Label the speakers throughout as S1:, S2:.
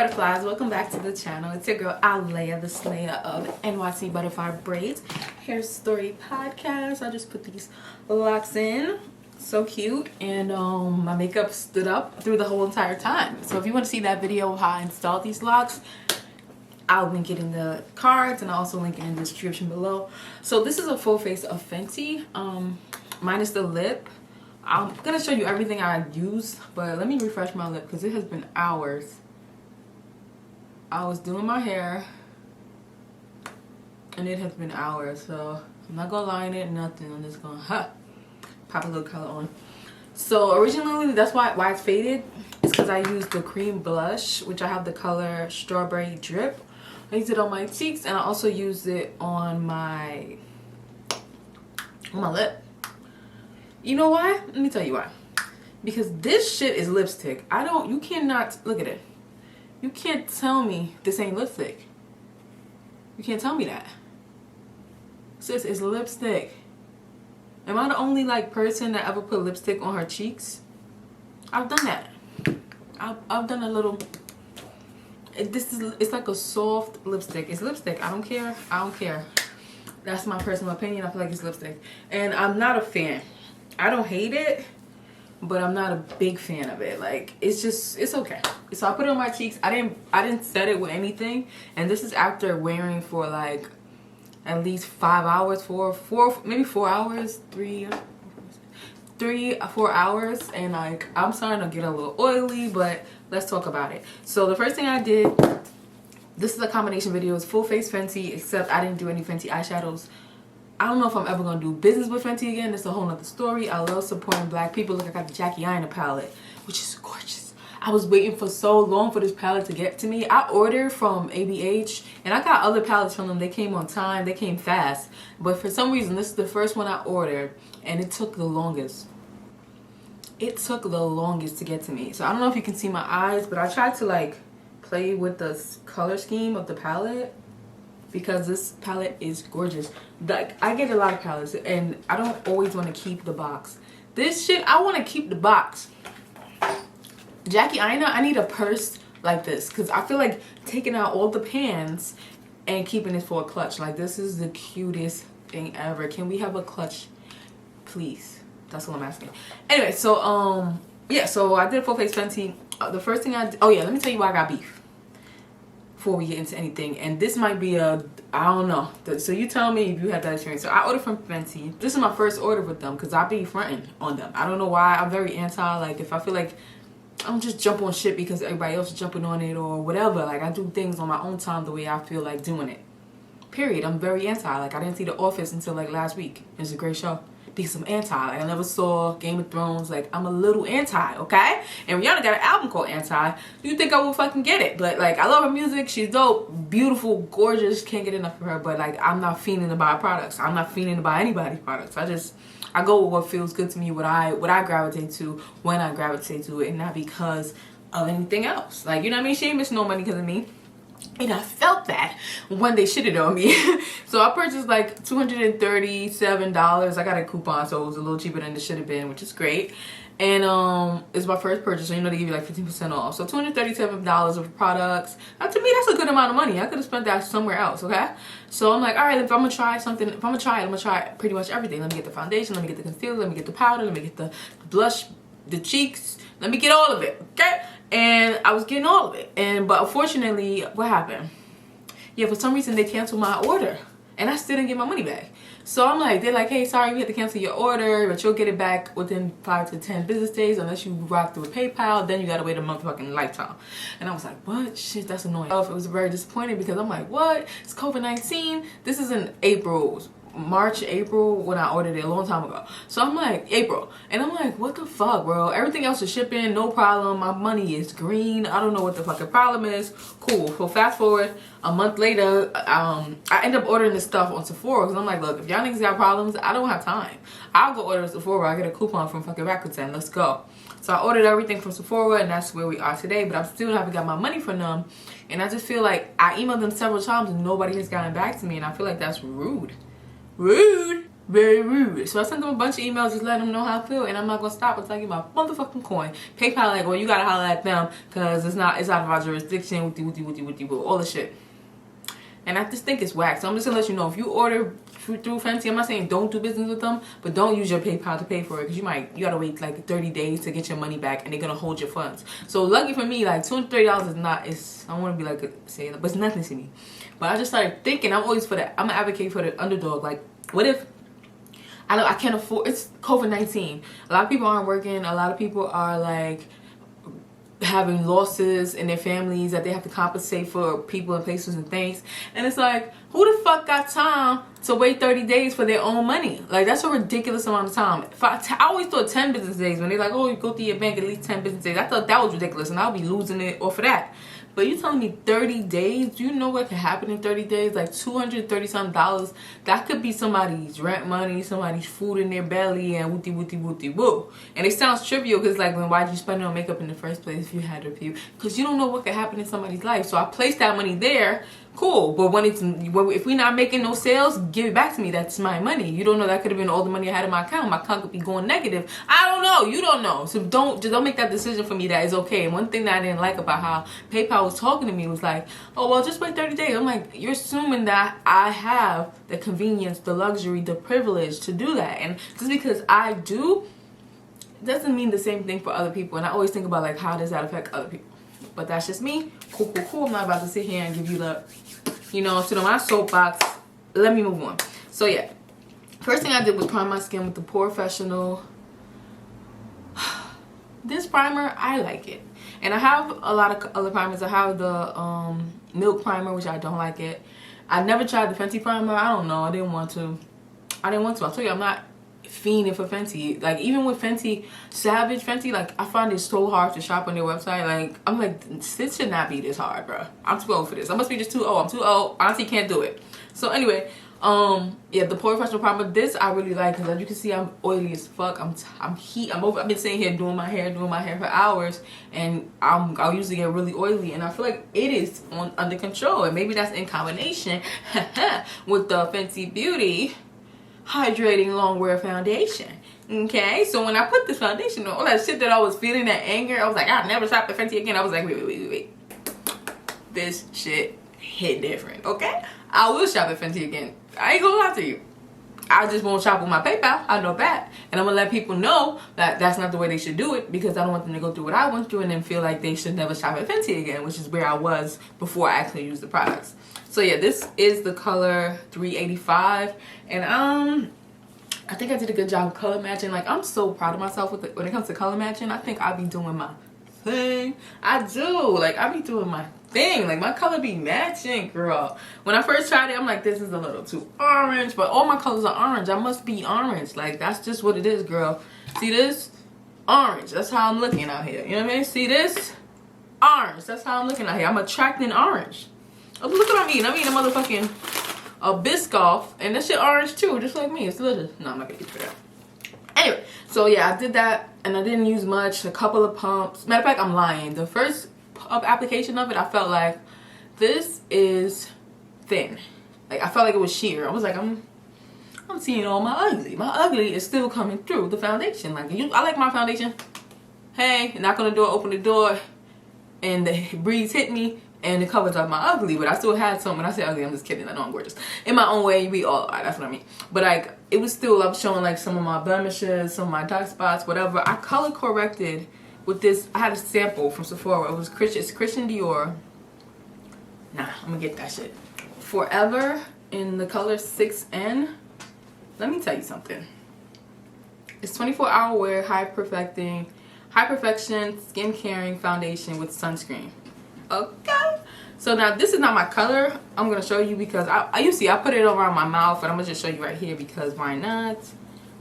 S1: Butterflies, welcome back to the channel. It's your girl Aina, the slayer of NYC Butterfly Braids Hair Story Podcast. I just put these locks in, so cute, and my makeup stood up through the whole entire time. So if you want to see that video of how I installed these locks, I'll link it in the cards and I'll also link it in the description below. So this is a full face of Fenty, minus the lip. I'm gonna show you everything I use, but let me refresh my lip because it has been hours. I was doing my hair and it has been hours, so I'm not gonna line it, nothing. I'm just gonna pop a little color on. So originally that's why it's faded. It's because I used the cream blush, which I have the color Strawberry Drip. I used it on my cheeks and I also used it on my lip. You know why? Let me tell you why. Because this shit is lipstick. You cannot, look at it. You can't tell me this ain't lipstick. You can't tell me that. Sis, it's lipstick. Am I the only person that ever put lipstick on her cheeks? I've done that. I've done a little, it's like a soft lipstick. It's lipstick. I don't care. I don't care. That's my personal opinion. I feel like it's lipstick. And I'm not a fan. I don't hate it, but I'm not a big fan of it. It's okay. So I put it on my cheeks. I didn't set it with anything, and this is after wearing for at least 5 hours, maybe 4 hours, 4 hours, and I'm starting to get a little oily, but let's talk about it. So the first thing I did, this is a combination video. It's full face Fenty, except I didn't do any Fenty eyeshadows. I don't know if I'm ever going to do business with Fenty again. That's a whole nother story. I love supporting black people. Look, I got the Jackie Ainas palette, which is gorgeous. I was waiting for so long for this palette to get to me. I ordered from ABH, and I got other palettes from them. They came on time. They came fast. But for some reason, this is the first one I ordered, and it took the longest. It took the longest to get to me. So I don't know if you can see my eyes, but I tried to play with the color scheme of the palette, because this palette is gorgeous. I get a lot of palettes and I don't always want to keep the box. This shit, I want to keep the box. Jackie Ainas, I need a purse like this, because I feel like taking out all the pans and keeping it for a clutch. This is the cutest thing ever. Can we have a clutch, please? That's what I'm asking. Anyway, so yeah, so I did full face Fenty. The first thing I did, oh yeah, let me tell you why I got beef before we get into anything, and this might be I don't know, so you tell me if you had that experience. So I ordered from Fenty. This is my first order with them because I be fronting on them. I don't know why. I'm very anti, if I feel like I'm just jump on shit because everybody else is jumping on it or whatever, I do things on my own time the way I feel like doing it, period. I'm very anti. I didn't see The Office until last week. It's a great show because I'm anti. I never saw Game of Thrones. I'm a little anti, okay? And Rihanna got an album called Anti. You think I will fucking get it? But I love her music. She's dope, beautiful, gorgeous. Can't get enough of her. But I'm not fiending to buy products. I'm not fiending to buy anybody's products. I go with what feels good to me, what I gravitate to when I gravitate to it, and not because of anything else. You know what I mean? She ain't missing no money because of me. And I felt that when they shitted on me. So I purchased $237. I got a coupon, so it was a little cheaper than it should have been, which is great. And it's my first purchase, so they give you 15% off. So $237 of products. Now, to me, that's a good amount of money. I could have spent that somewhere else, okay? So I'm all right, if I'm gonna try something, I'm gonna try pretty much everything. Let me get the foundation, let me get the concealer, let me get the powder, let me get the blush, the cheeks, let me get all of it, okay? And I was getting all of it, but unfortunately, what happened? Yeah, for some reason they canceled my order, and I still didn't get my money back. So I'm they're hey, sorry, we have to cancel your order, but you'll get it back within 5 to 10 business days unless you rock through PayPal. Then you gotta wait a motherfucking lifetime. And I was what? Shit, that's annoying. It was very disappointing because I'm what? It's COVID-19. This is in March, April, when I ordered it a long time ago. So I'm April, and I'm what the fuck, bro? Everything else is shipping, no problem. My money is green. I don't know what the fucking problem is. Cool. So fast forward a month later, I end up ordering this stuff on Sephora because I'm look, if y'all niggas got problems, I don't have time. I'll go order at Sephora. I get a coupon from fucking Rakuten. Let's go. So I ordered everything from Sephora, and that's where we are today. But I still haven't got my money from them, and I just feel I emailed them several times and nobody has gotten back to me, and I feel that's rude. Very rude. So I sent them a bunch of emails just letting them know how I feel, and I'm not gonna stop until I get my motherfucking coin. PayPal like, well, you gotta holler at them because it's out of our jurisdiction, all the shit. And I just think it's whack. So I'm just gonna let you know, if you order through FENTY, I'm not saying don't do business with them, but don't use your PayPal to pay for it, because you gotta wait like 30 days to get your money back, and they're gonna hold your funds. So lucky for me, like $230 is not, I don't want to be like saying, but it's nothing to me. But I just started thinking, I'm always for that. I'm an advocate for the underdog. Like, what if I can't afford, it's COVID-19. A lot of people aren't working. A lot of people are like having losses in their families that they have to compensate for people and places and things. And it's like, who the fuck got time to wait 30 days for their own money? Like, that's a ridiculous amount of time. I always thought 10 business days, when they're like, oh, you go through your bank at least 10 business days. I thought that was ridiculous, and I'll be losing it off of that. But you telling me 30 days? Do you know what can happen in 30 days? Like $230-something. That could be somebody's rent money, somebody's food in their belly, and woo. And it sounds trivial because, like, why'd you spend it on makeup in the first place if you had to pay? Because you don't know what could happen in somebody's life. So I placed that money there. Cool. But if we're not making no sales, give it back to me. That's my money. You don't know, that could have been all the money I had in my account. My account could be going negative. I don't know. You don't know. So don't make that decision for me. That is okay. And one thing that I didn't like about how PayPal was talking to me was like, oh, well, just wait 30 days. I'm like, you're assuming that I have the convenience, the luxury, the privilege to do that. And just because I do doesn't mean the same thing for other people. And I always think about, like, how does that affect other people? But that's just me. Cool. I'm not about to sit here and give you the, sit on my soapbox. Let me move on. So yeah, first thing I did was prime my skin with the Professional. This primer, I like it. And I have a lot of other primers. I have the Milk Primer, which I don't like it. I never tried the FENTY primer. I don't know. I didn't want to. I'll tell you, I'm not fiending for FENTY. Like, even with FENTY, Savage FENTY, like, I find it so hard to shop on their website. Like, I'm like, this should not be this hard, bro. I'm too old for this. I must be just too old. I'm too old. Honestly, can't do it. So anyway, yeah, the Professional primer, this I really like, because as you can see, I'm oily as fuck. I've been sitting here doing my hair for hours, and I'll usually get really oily, and I feel like it is under control. And maybe that's in combination with the Fenty Beauty Hydrating Longwear Foundation. Okay, so when I put this foundation on, all that shit that I was feeling, that anger, I was like, I'll never shop at FENTY again. I was like, wait. This shit hit different, okay? I will shop at FENTY again. I ain't gonna lie to you. I just won't shop with my PayPal. I know that. And I'm gonna let people know that that's not the way they should do it, because I don't want them to go through what I went through and then feel like they should never shop at FENTY again, which is where I was before I actually used the products. So yeah, this is the color 385, and I think I did a good job color matching. Like, I'm so proud of myself with when it comes to color matching. I think I be doing my thing. I do. Like, I be doing my thing. Like, my color be matching, girl. When I first tried it, I'm like, this is a little too orange, but all my colors are orange. I must be orange. Like, that's just what it is, girl. See this? Orange. That's how I'm looking out here. You know what I mean? See this? Orange. That's how I'm looking out here. I'm attracting orange. Oh, look what I'm eating. I'm eating a motherfucking Biscoff, and that shit orange too, just like me. It's delicious. No, I'm not gonna eat for that. Anyway, so yeah, I did that, and I didn't use much. A couple of pumps. Matter of fact, I'm lying. The first application of it, I felt like this is thin. Like, I felt like it was sheer. I was like, I'm seeing all my ugly. My ugly is still coming through the foundation. Like, I like my foundation. Hey, knock on the door, open the door, and the breeze hit me, and it covers up my ugly. But I still had some. When I say ugly, I'm just kidding. I know I'm gorgeous. In my own way, we all are. That's what I mean. But like, it was still, I was showing like some of my blemishes, some of my dark spots, whatever. I color corrected with this. I had a sample from Sephora. It was Christian Dior. Nah, I'm gonna get that shit. Forever in the color 6N. Let me tell you something. It's 24-hour wear, high perfection skin caring foundation with sunscreen. Okay, so now this is not my color. I'm gonna show you because you see I put it around my mouth, and I'm gonna just show you right here because why not?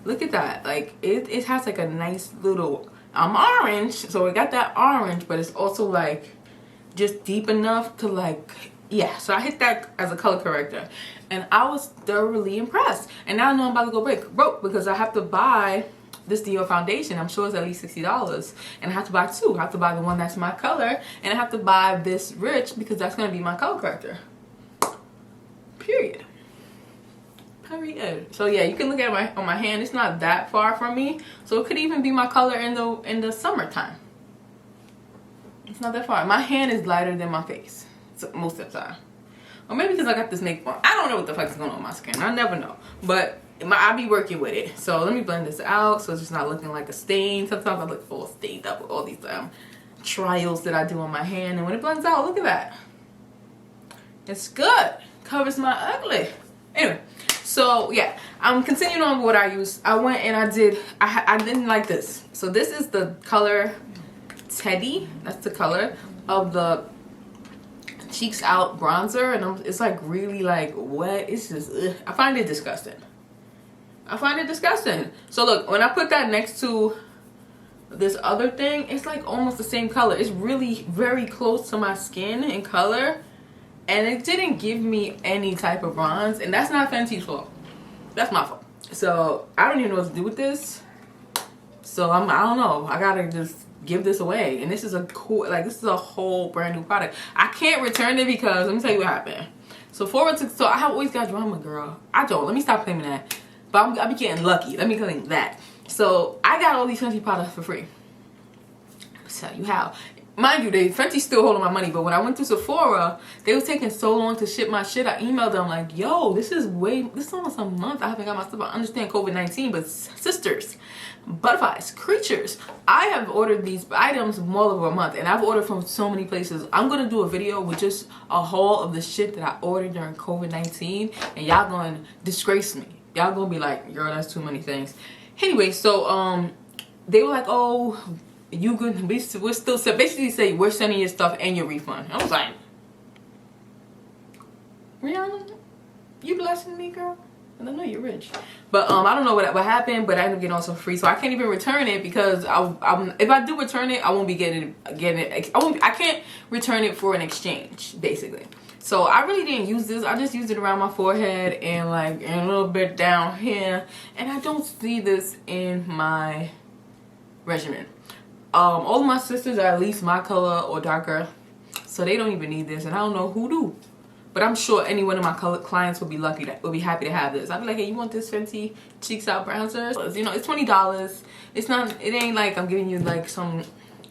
S1: Look at that. Like, it has like a nice little, I'm orange, so it got that orange, but it's also like just deep enough to, like, yeah. So I hit that as a color corrector, and I was thoroughly impressed. And now I know I'm about to go broke because I have to buy this Dior foundation. I'm sure it's at least $60, and I have to buy two. I have to buy the one that's my color, and I have to buy this Rich because that's going to be my color corrector. Period. Period. So yeah, you can look at on my hand. It's not that far from me, so it could even be my color in the summertime. It's not that far. My hand is lighter than my face, so most of the time. Or maybe because I got this makeup on. I don't know what the fuck is going on with my skin. I never know. But I be working with it. So let me blend this out so it's just not looking like a stain. Sometimes I look full stained up with all these trials that I do on my hand. And when it blends out, look at that. It's good. Covers my ugly. Anyway, so yeah, I'm continuing on with what I used. I went and I didn't like this. So this is the color Teddy. That's the color of the Cheeks Out bronzer, and it's like really like wet. It's just ugh. I find it disgusting. I find it disgusting. So look, when I put that next to this other thing, it's like almost the same color. It's really very close to my skin in color, and it didn't give me any type of bronze, and that's not Fenty's fault. That's my fault. So I don't even know what to do with this. So I don't know. I gotta just give this away. And this is a cool, like, this is a whole brand new product. I can't return it because let me tell you what happened. So so I have always got drama, girl. I don't. Let me stop claiming that. But I be getting lucky. Let me claim that. So I got all these Fenty products for free. I'll tell you how. Mind you, Fenty's still holding my money, but when I went to Sephora, they was taking so long to ship my shit. I emailed them like, yo, this is almost a month. I haven't got my stuff. I understand COVID-19, but sisters, butterflies, creatures, I have ordered these items more over a month, and I've ordered from so many places. I'm going to do a video with just a haul of the shit that I ordered during COVID-19, and y'all going to disgrace me. Y'all going to be like, girl, that's too many things. Anyway, so they were like, oh, you good? We're still basically say we're sending your stuff and your refund. I was like, Rihanna, you blessing me, girl? And I know you're rich, but I don't know what happened, but I ended up getting also free, so I can't even return it because if I do return it, I won't be getting it. I can't return it for an exchange, basically. So I really didn't use this. I just used it around my forehead and like a little bit down here, and I don't see this in my regimen. All of my sisters are at least my color or darker, so they don't even need this, and I don't know who do. But I'm sure any one of my clients will be happy to have this. I'll be like, hey, you want this Fenty Cheeks Out bronzer? You know, it's $20. It ain't like I'm giving you like some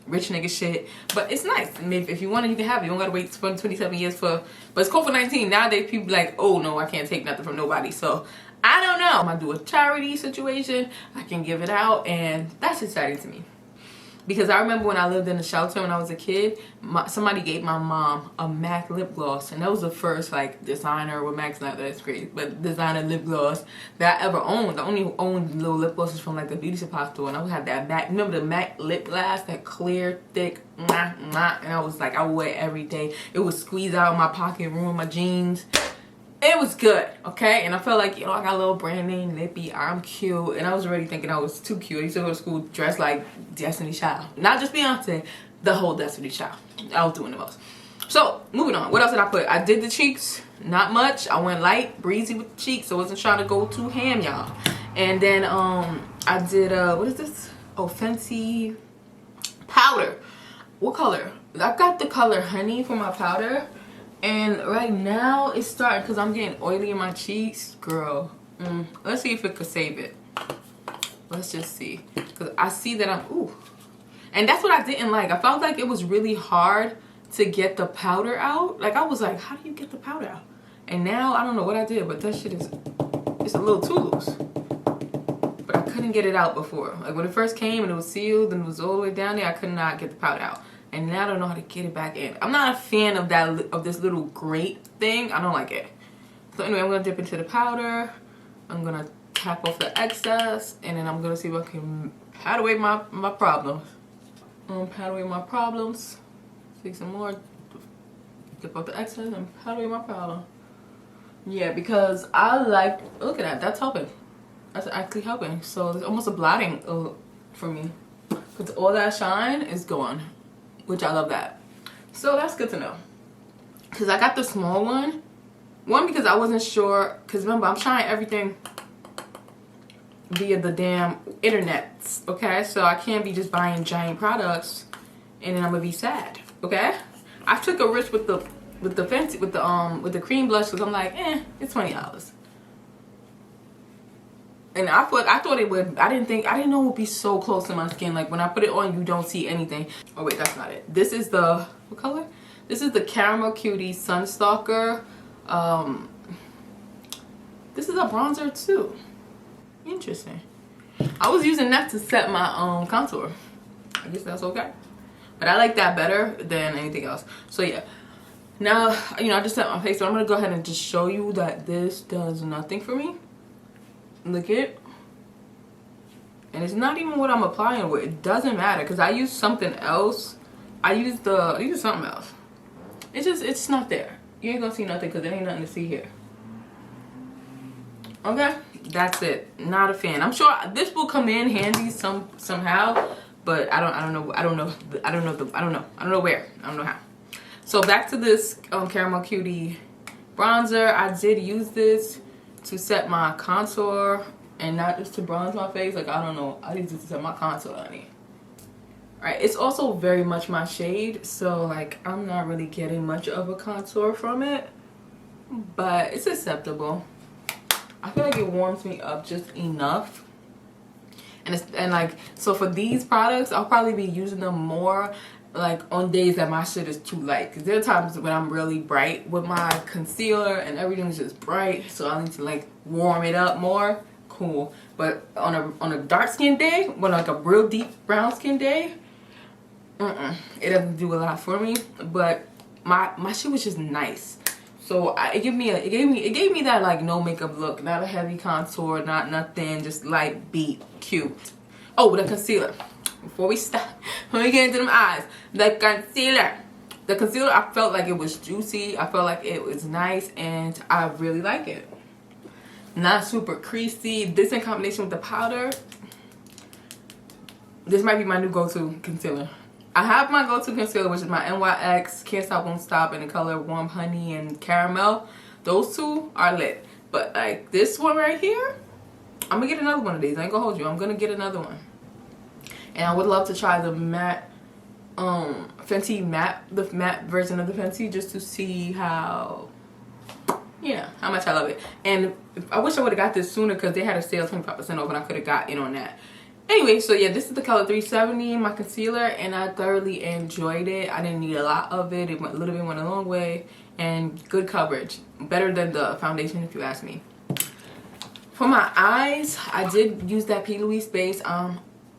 S1: rich nigga shit, but it's nice. Maybe if you want it, you can have it. You don't gotta wait 27 years for. But it's COVID-19 nowadays. People be like, oh no, I can't take nothing from nobody. So I don't know. I'm gonna do a charity situation. I can give it out, and that's exciting to me. Because I remember when I lived in a shelter when I was a kid, somebody gave my mom a MAC lip gloss. And that was the first, like, designer, well, MAC's not that great, but designer lip gloss that I ever owned. I only owned little lip glosses from, like, the beauty supply store. And I had that MAC, remember the MAC lip glass, that clear, thick, and I was like, I would wear it every day. It would squeeze out of my pocket, ruin my jeans. It was good, okay? And I felt like, you know, I got a little brand name lippy, I'm cute, and I was already thinking I was too cute. I used to go to school dressed like Destiny's Child. Not just Beyonce, the whole Destiny's Child. I was doing the most. So, moving on. What else did I put? I did the cheeks, not much. I went light, breezy with the cheeks. I wasn't trying to go too ham, y'all. And then, I did, what is this? Oh, Fenty powder. What color? I got the color Honey for my powder. And right now it's starting because I'm getting oily in my cheeks, girl. Let's see if it could save it. Let's just see, because I see that I'm and that's what I didn't like. I felt like it was really hard to get the powder out. Like I was like, how do you get the powder out? And now I don't know what I did, but that shit it's a little too loose. But I couldn't get it out before. Like when it first came and it was sealed and it was all the way down there, I could not get the powder out. And now I don't know how to get it back in. I'm not a fan of this little grate thing. I don't like it. So anyway, I'm going to dip into the powder. I'm going to tap off the excess. And then I'm going to see if I can pat away my problems. Pat away my problems. See some more. Dip off the excess and pat away my problem. Yeah, because I like... Look at that. That's helping. That's actually helping. So there's almost a blotting for me. Because all that shine is gone. Which I love that. So that's good to know. Because I got the small one. One, because I wasn't sure. Because remember, I'm trying everything via the damn internet. Okay? So I can't be just buying giant products and then I'm going to be sad. Okay? I took a risk with the Fenty, with the cream blush, because I'm like, it's $20. And I thought it would, I didn't know it would be so close to my skin. Like when I put it on, you don't see anything. Oh wait, that's not it. This is the, what color? This is the Caramel Cutie Sunstalker. This is a bronzer too. Interesting. I was using that to set my contour. I guess that's okay. But I like that better than anything else. So yeah. Now, you know, I just set my face, so I'm gonna go ahead and just show you that this does nothing for me. Look at it. And it's not even what I'm applying with. It doesn't matter because I use something else. I use something else. It's not there. You ain't gonna see nothing because there ain't nothing to see here. Okay, that's it. Not a fan. I'm sure this will come in handy somehow, but I don't know where. I don't know how. So back to this Caramel Cutie bronzer. I did use this to set my contour and not just to bronze my face. Like, I don't know, I used it to set my contour, honey. Right, it's also very much my shade, so like I'm not really getting much of a contour from it, but it's acceptable. I feel like it warms me up just enough. And like, so for these products, I'll probably be using them more like on days that my shit is too light, because there are times when I'm really bright with my concealer and everything's just bright, so I need to like warm it up more. Cool. But on a dark skin day, when like a real deep brown skin day, it doesn't do a lot for me. But my shit was just nice, so it gave me that like no makeup look, not a heavy contour, not nothing, just light beat, cute. Oh, the concealer. Before we stop, when we get into them eyes, the concealer, I felt like it was juicy. I felt like it was nice, and I really like it. Not super creasy. This in combination with the powder, this might be my new go-to concealer. I have my go-to concealer, which is my NYX Can't Stop Won't Stop in the color Warm Honey and Caramel. Those two are lit. But like this one right here, I'm gonna get another one of these. I ain't gonna hold you. I'm gonna get another one. And I would love to try the matte, Fenty matte, the matte version of the Fenty, just to see how, yeah, how much I love it. And I wish I would have got this sooner because they had a sale 25% off and I could have got in on that. Anyway, so yeah, this is the color 370, my concealer, and I thoroughly enjoyed it. I didn't need a lot of it. It went a little bit, went a long way, and good coverage. Better than the foundation if you ask me. For my eyes, I did use that P. Louise base.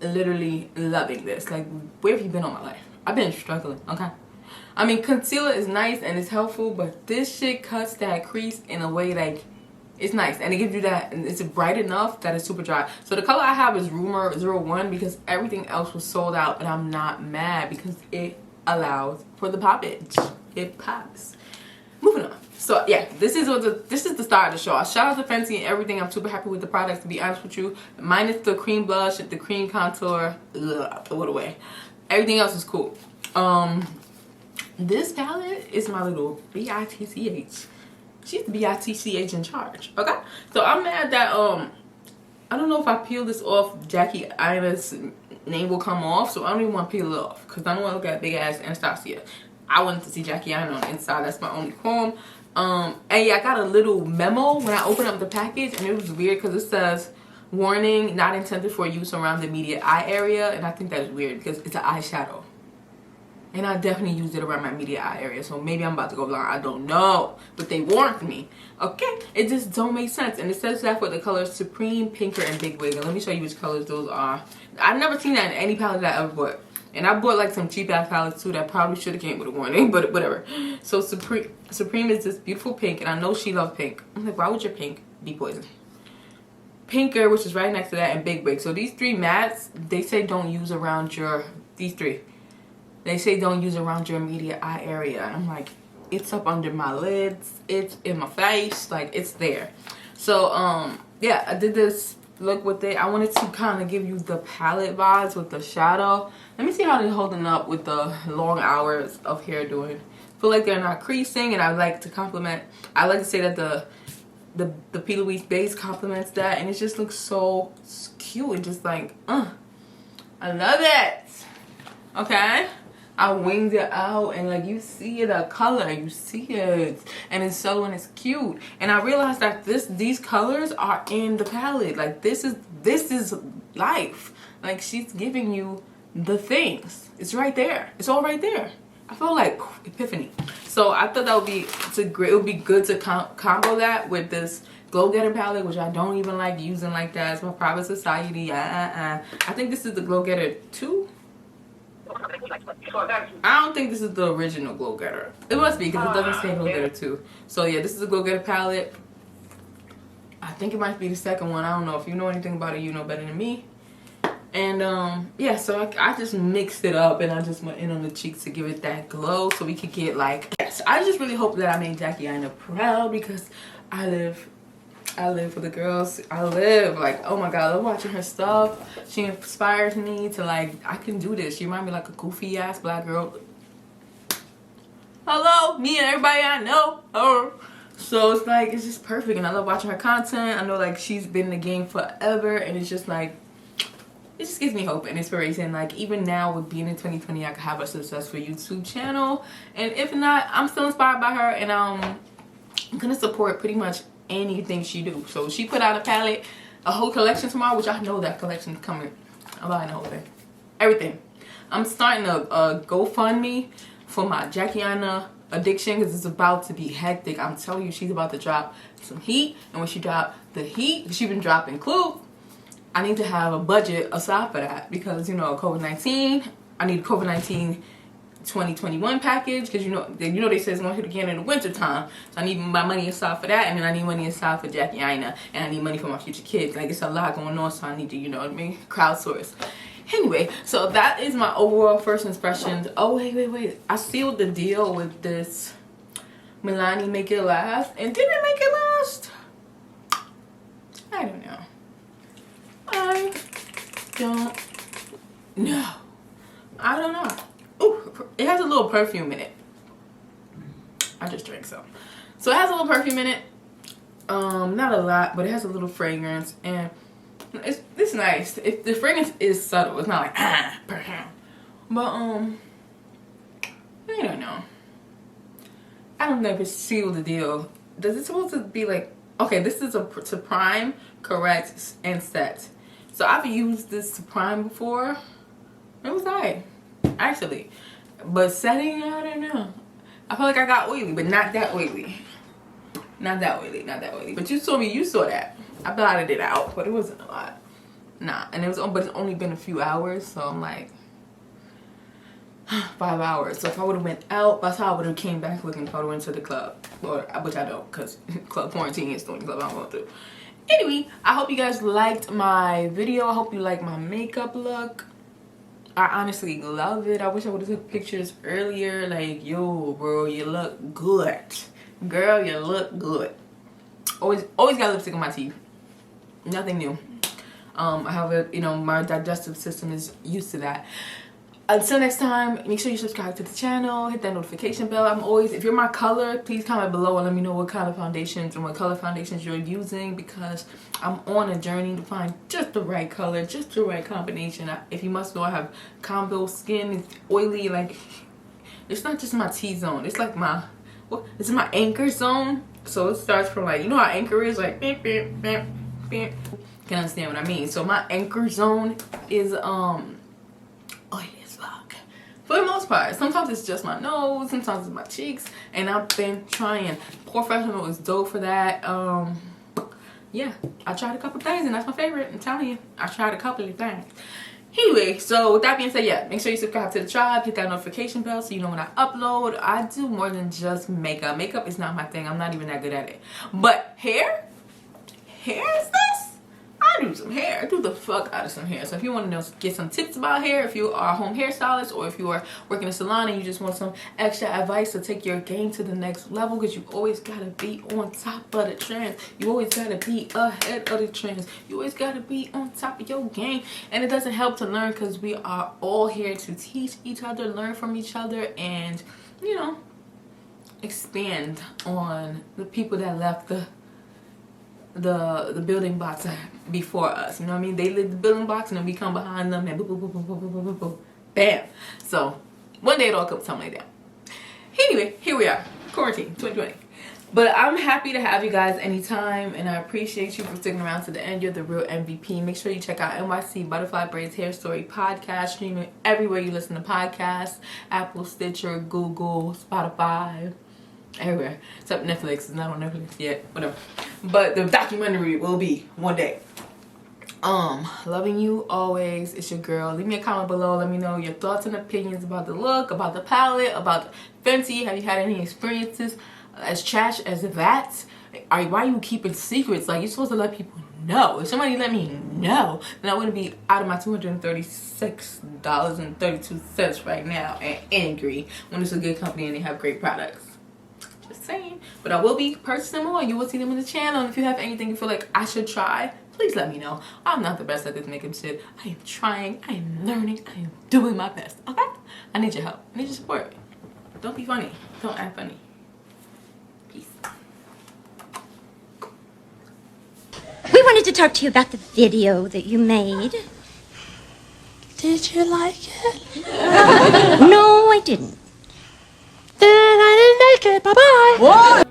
S1: Literally loving this. Like, where have you been all my life? I've been struggling, okay? I mean, concealer is nice and it's helpful, but this shit cuts that crease in a way like it's nice, and it gives you that, and it's bright enough that it's super dry. So the color I have is Rumor 01 because everything else was sold out, but I'm not mad because it allows for the poppage. It pops. Moving on. So yeah, this is the start of the show. Shout out to Fenty and everything. I'm super happy with the products, to be honest with you. Minus the cream blush, the cream contour, throw it away. Everything else is cool. This palette is my little BITCH. She's the BITCH in charge. Okay, so I'm mad that I don't know if I peel this off, Jackie Ainas' name will come off, so I don't even want to peel it off because I don't want to look at big ass Anastasia. I wanted to see Jackie Ainas on the inside. That's my only qualm. And yeah, I got a little memo when I opened up the package, and it was weird because it says, warning, not intended for use around the immediate eye area. And I think that is weird because it's an eyeshadow. And I definitely used it around my immediate eye area. So maybe I'm about to go blind. I don't know. But they warned me. Okay? It just don't make sense. And it says that for the colors Supreme, Pinker, and Big Wig. And let me show you which colors those are. I've never seen that in any palette that I ever bought. And I bought like some cheap ass palettes too that probably should have came with a warning, but whatever. So Supreme is this beautiful pink, and I know she loves pink. I'm like, why would your pink be poison? Pinker, which is right next to that, and Big Wig. So these three mattes, they say don't use around your, these three. They say don't use around your immediate eye area. And I'm like, it's up under my lids, it's in my face, like it's there. So yeah, I did this look with it. I wanted to kind of give you the palette vibes with the shadow. Let me see how they're holding up with the long hours of hair doing. I feel like they're not creasing, and I like to compliment. I like to say that the P. Louise base complements that, and it just looks so cute and just like, I love it. Okay, I winged it out, and like you see the color, you see it, and it's subtle and it's cute. And I realized that these colors are in the palette. Like this is life. Like she's giving you the things. It's right there. It's all right there. I feel like epiphany. So I thought that would be it would be good to combo that with this Glow Getter palette, which I don't even like using like that. It's my private society. I think this is the Glow Getter 2. I don't think this is the original Glow Getter. It must be because it doesn't say Glow Getter 2. So yeah, this is the Glow Getter palette. I think it might be the second one. I don't know. If you know anything about it, you know better than me. And yeah, so I just mixed it up and I just went in on the cheeks to give it that glow so we could get like, yes, I just really hope that I made Jackie Ainas proud, because I live for the girls. I live like, oh my god, I love watching her stuff. She inspires me to like, I can do this. She reminds me like a goofy ass black girl. Hello, me and everybody I know. Oh. So it's like, it's just perfect, and I love watching her content. I know like she's been in the game forever, and it's just like, it just gives me hope and inspiration. Like even now with being in 2020, I could have a successful YouTube channel, and if not, I'm still inspired by her, and I'm gonna support pretty much anything she do. So she put out a palette, a whole collection tomorrow, which I know that collection is coming. I'm buying the whole thing, everything. I'm starting a GoFundMe for my Jackie Ainas addiction, because it's about to be hectic. I'm telling you, she's about to drop some heat, and when she drop the heat, she's been dropping clue. I need to have a budget aside for that, because you know COVID-19. I need COVID-19 2021 package, because you know they say it's gonna hit again in the winter time. So I need my money aside for that, and then I need money aside for Jackie Ainas, and I need money for my future kids. Like it's a lot going on, so I need to, you know what I mean, crowdsource. Anyway, so that is my overall first impressions. Oh wait, I sealed the deal with this Milani Make It Last, and did it make it last? I don't know. I don't know. Ooh, it has a little perfume in it. I just drank some. So it has a little perfume in it. Not a lot, but it has a little fragrance, and it's nice. If the fragrance is subtle, it's not like perfume. But I don't know. I don't know if it's sealed the deal. Does it supposed to be like, okay, this is to prime, correct, and set. So I've used this to prime before. It was alright, actually. But setting, I don't know. I feel like I got oily, but not that oily. Not that oily, not that oily. But you saw that. I blotted it out, but it wasn't a lot. Nah, and but it's only been a few hours, so I'm like 5 hours. So if I would have went out, that's how I would have came back looking if I would have went to the club. Or, which I don't, because club quarantine is the only club I'm going to. Anyway, I hope you guys liked my video. I hope you like my makeup look. I honestly love it. I wish I would have took pictures earlier. Like, yo, bro, you look good. Girl, you look good. Always got lipstick on my teeth. Nothing new. I have a, you know, my digestive system is used to that. Until next time, make sure you subscribe to the channel, hit that notification bell. If you're my color, please comment below and let me know what kind of foundations and what color foundations you're using, because I'm on a journey to find just the right color, just the right combination. If you must know, I have combo skin. It's oily, like, it's not just my T-zone. It's like it's my anchor zone. So it starts from like, you know how anchor is, like, beep, beep, beep, beep. Can understand what I mean? So my anchor zone is, oily. For the most part. Sometimes it's just my nose, sometimes it's my cheeks, and I've been trying. Professional is dope for that. Yeah, I tried a couple things and that's my favorite. I'm telling you, I tried a couple of things. Anyway, so with that being said, yeah, make sure you subscribe to the tribe, hit that notification bell so you know when I upload. I do more than just makeup. Makeup is not my thing. I'm not even that good at it. But hair is this? I do some hair. I do the fuck out of some hair. So if you want to know, get some tips about hair, if you are a home hairstylist, or if you are working in a salon and you just want some extra advice to take your game to the next level, because you always gotta be on top of the trends. You always gotta be ahead of the trends. You always gotta be on top of your game. And it doesn't help to learn, because we are all here to teach each other, learn from each other, and, you know, expand on the people that left the building blocks before us. You know what I mean? They live the building blocks and then we come behind them and boop, boop, boop, boop, boop, boop, boop, boop, bam. So One day it'll come something like that. Anyway, here we are, quarantine 2020. But I'm happy to have you guys anytime, and I appreciate you for sticking around to the end. You're the real MVP. Make sure you check out NYC Butterfly Braids Hair Story podcast, streaming everywhere you listen to podcasts: Apple, Stitcher, Google, Spotify, everywhere except Netflix. It's not on Netflix yet, whatever. But the documentary will be one day. Loving you always. It's your girl. Leave me a comment below. Let me know your thoughts and opinions about the look, about the palette, about Fenty. Have you had any experiences as trash as that? Why are you keeping secrets? Like, you're supposed to let people know. If somebody let me know, then I wouldn't be out of my $236.32 right now and angry when it's a good company and they have great products. Just saying. But I will be purchasing more. You will see them on the channel. And if you have anything you feel like I should try, please let me know. I'm not the best at this makeup shit. I am trying. I am learning. I am doing my best. Okay? I need your help. I need your support. Don't be funny. Don't act funny. Peace.
S2: We wanted to talk to you about the video that you made.
S3: Did you like it?
S2: No, I didn't.
S3: Then I didn't make it. Bye-bye. What?